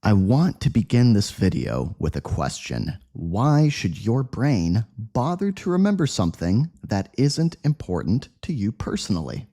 I want to begin this video with a question. Why should your brain bother to remember something that isn't important to you personally?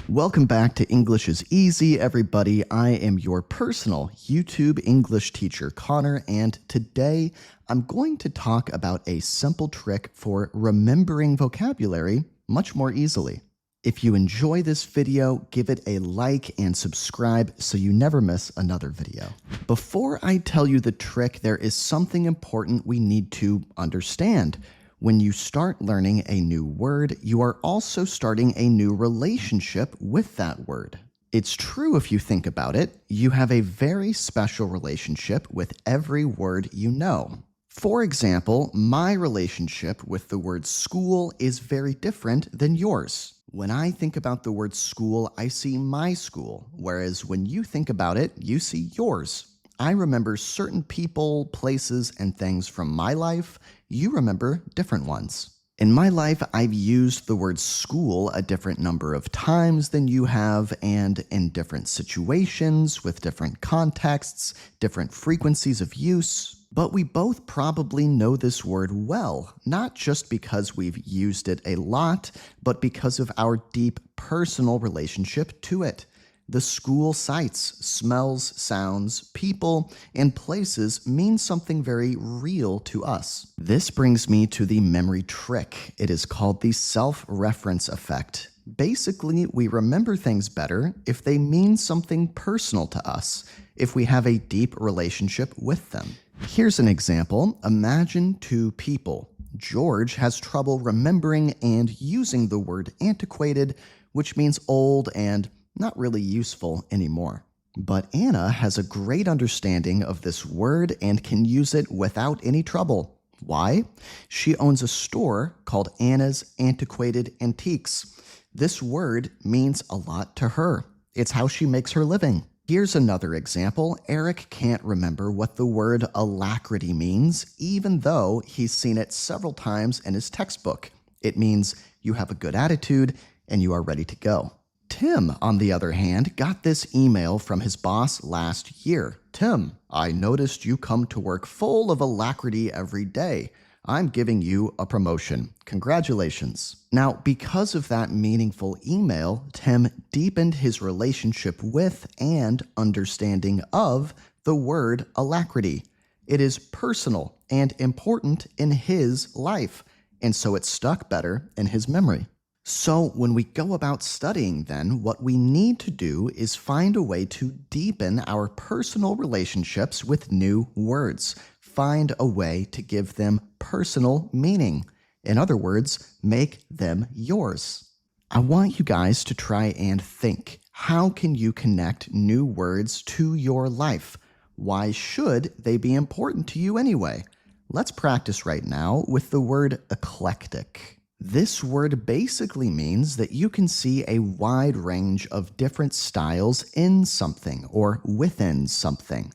Welcome back to English is Easy, everybody. I am your personal YouTube English teacher, Connor, and today I'm going to talk about a simple trick for remembering vocabulary much more easily. If you enjoy this video, give it a like and subscribe so you never miss another video. Before I tell you the trick, there is something important we need to understand. When you start learning a new word, you are also starting a new relationship with that word. It's true if you think about it. You have a very special relationship with every word you know. For example, my relationship with the word school is very different than yours. When I think about the word school, I see my school, whereas when you think about it, you see yours. I remember certain people, places, and things from my life. You remember different ones. In my life, I've used the word school a different number of times than you have, and in different situations, with different contexts, different frequencies of use. But we both probably know this word well, not just because we've used it a lot, but because of our deep personal relationship to it. The school sights, smells, sounds, people, and places mean something very real to us. This brings me to the memory trick. It is called the self-reference effect. Basically, we remember things better if they mean something personal to us, if we have a deep relationship with them. Here's an example. Imagine two people. George has trouble remembering and using the word antiquated, which means old and not really useful anymore. But Anna has a great understanding of this word and can use it without any trouble. Why? She owns a store called Anna's Antiquated Antiques. This word means a lot to her. It's how she makes her living. Here's another example. Eric can't remember what the word alacrity means, even though he's seen it several times in his textbook. It means you have a good attitude and you are ready to go. Tim, on the other hand, got this email from his boss last year. Tim, I noticed you come to work full of alacrity every day. I'm giving you a promotion. Congratulations. Now, because of that meaningful email, Tim deepened his relationship with and understanding of the word alacrity. It is personal and important in his life, and so it stuck better in his memory. So when we go about studying then, what we need to do is find a way to deepen our personal relationships with new words. Find a way to give them personal meaning. In other words, make them yours. I want you guys to try and think. How can you connect new words to your life? Why should they be important to you anyway? Let's practice right now with the word eclectic. This word basically means that you can see a wide range of different styles in something or within something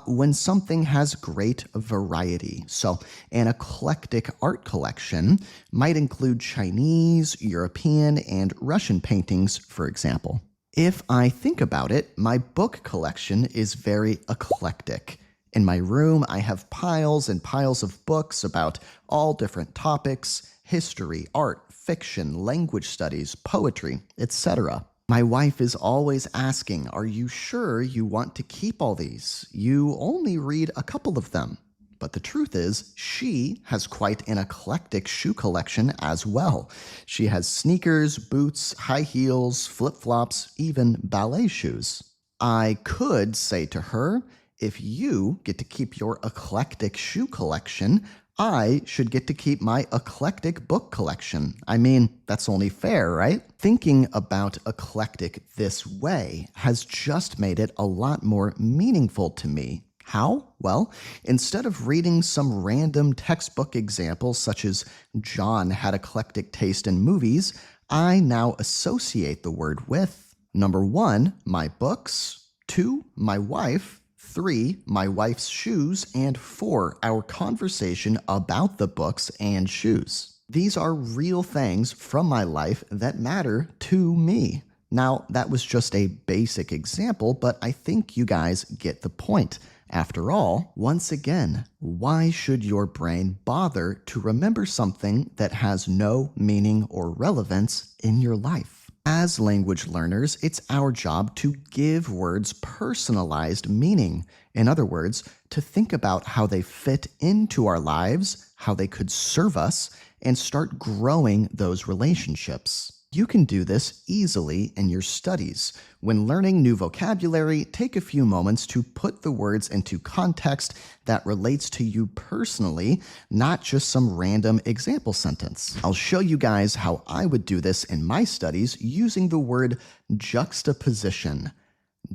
when something has great variety. So an eclectic art collection might include Chinese, European, and Russian paintings, for example. If I think about it, my book collection is very eclectic. In my room, I have piles and piles of books about all different topics: history, art, fiction, language studies, poetry, etc. My wife is always asking, are you sure you want to keep all these? You only read a couple of them. But the truth is, she has quite an eclectic shoe collection as well. She has sneakers, boots, high heels, flip-flops, even ballet shoes. I could say to her, if you get to keep your eclectic shoe collection, I should get to keep my eclectic book collection. I mean, that's only fair, right? Thinking about eclectic this way has just made it a lot more meaningful to me. How? Well, instead of reading some random textbook example such as John had eclectic taste in movies, I now associate the word with number 1, my books, 2, my wife, 3, my wife's shoes, and 4, our conversation about the books and shoes. These are real things from my life that matter to me. Now, that was just a basic example, but I think you guys get the point. After all, once again, why should your brain bother to remember something that has no meaning or relevance in your life? As language learners, it's our job to give words personalized meaning. In other words, to think about how they fit into our lives, how they could serve us, and start growing those relationships. You can do this easily in your studies. When learning new vocabulary, take a few moments to put the words into context that relates to you personally, not just some random example sentence. I'll show you guys how I would do this in my studies using the word juxtaposition.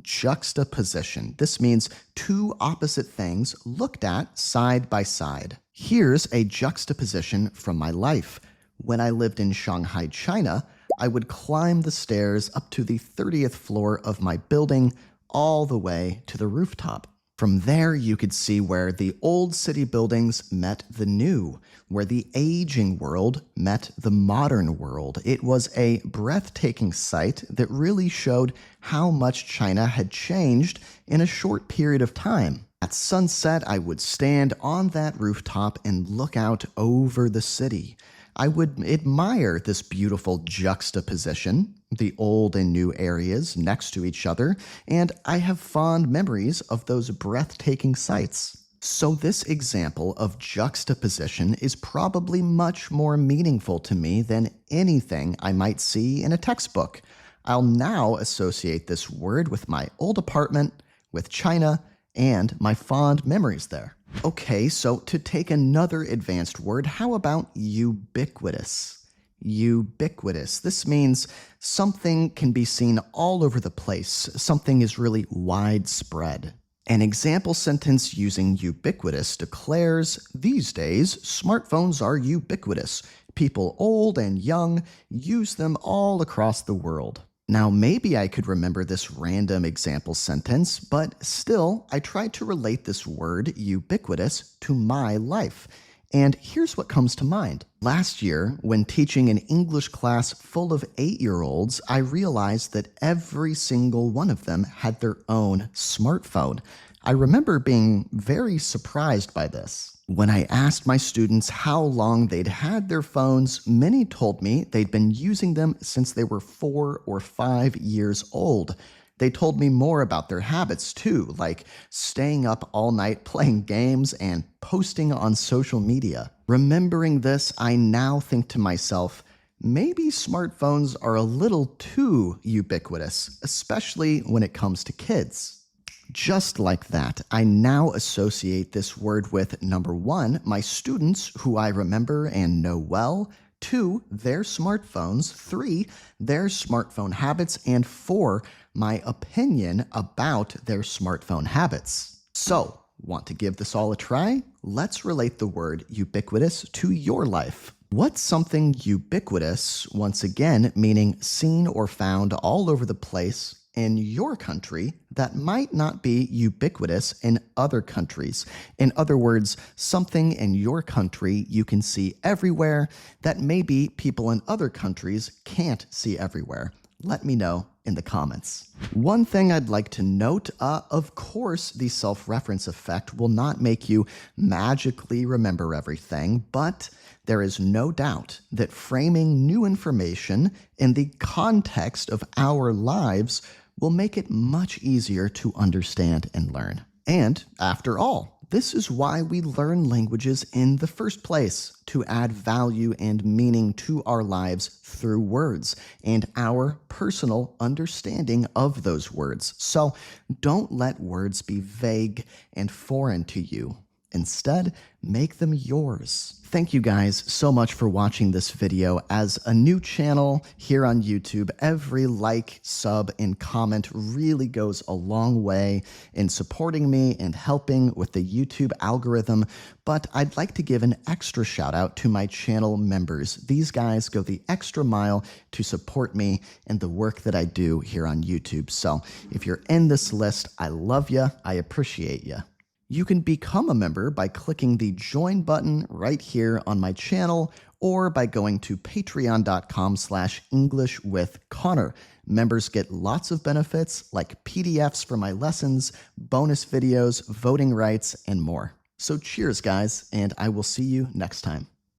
Juxtaposition. This means two opposite things looked at side by side. Here's a juxtaposition from my life. When I lived in Shanghai, China, I would climb the stairs up to the 30th floor of my building, all the way to the rooftop. From there, you could see where the old city buildings met the new, where the aging world met the modern world. It was a breathtaking sight that really showed how much China had changed in a short period of time. At sunset, I would stand on that rooftop and look out over the city. I would admire this beautiful juxtaposition, the old and new areas next to each other, and I have fond memories of those breathtaking sights. So this example of juxtaposition is probably much more meaningful to me than anything I might see in a textbook. I'll now associate this word with my old apartment, with China, and my fond memories there. Okay, so to take another advanced word, how about ubiquitous? Ubiquitous. This means something can be seen all over the place. Something is really widespread. An example sentence using ubiquitous declares, these days, smartphones are ubiquitous. People old and young use them all across the world. Now, maybe I could remember this random example sentence, but still, I tried to relate this word, ubiquitous, to my life. And here's what comes to mind. Last year, when teaching an English class full of 8-year-olds, I realized that every single one of them had their own smartphone. I remember being very surprised by this. When I asked my students how long they'd had their phones, many told me they'd been using them since they were 4 or 5 years old. They told me more about their habits too, like staying up all night playing games and posting on social media. Remembering this, I now think to myself, maybe smartphones are a little too ubiquitous, especially when it comes to kids. Just like that, I now associate this word with, number 1, my students who I remember and know well, 2, their smartphones, 3, their smartphone habits, and 4, my opinion about their smartphone habits. So, want to give this all a try? Let's relate the word ubiquitous to your life. What's something ubiquitous, once again, meaning seen or found all over the place, in your country that might not be ubiquitous in other countries? In other words, something in your country you can see everywhere that maybe people in other countries can't see everywhere. Let me know in the comments. One thing I'd like to note, of course, the self-reference effect will not make you magically remember everything, but there is no doubt that framing new information in the context of our lives will make it much easier to understand and learn. And after all, this is why we learn languages in the first place, to add value and meaning to our lives through words and our personal understanding of those words. So don't let words be vague and foreign to you. Instead, make them yours. Thank you guys so much for watching this video. As a new channel here on YouTube, every like, sub, and comment really goes a long way in supporting me and helping with the YouTube algorithm. But I'd like to give an extra shout out to my channel members. These guys go the extra mile to support me and the work that I do here on YouTube. So if you're in this list, I love you. I appreciate you. You can become a member by clicking the join button right here on my channel or by going to patreon.com/EnglishWithConnor. Members get lots of benefits like PDFs for my lessons, bonus videos, voting rights, and more. So cheers, guys, and I will see you next time.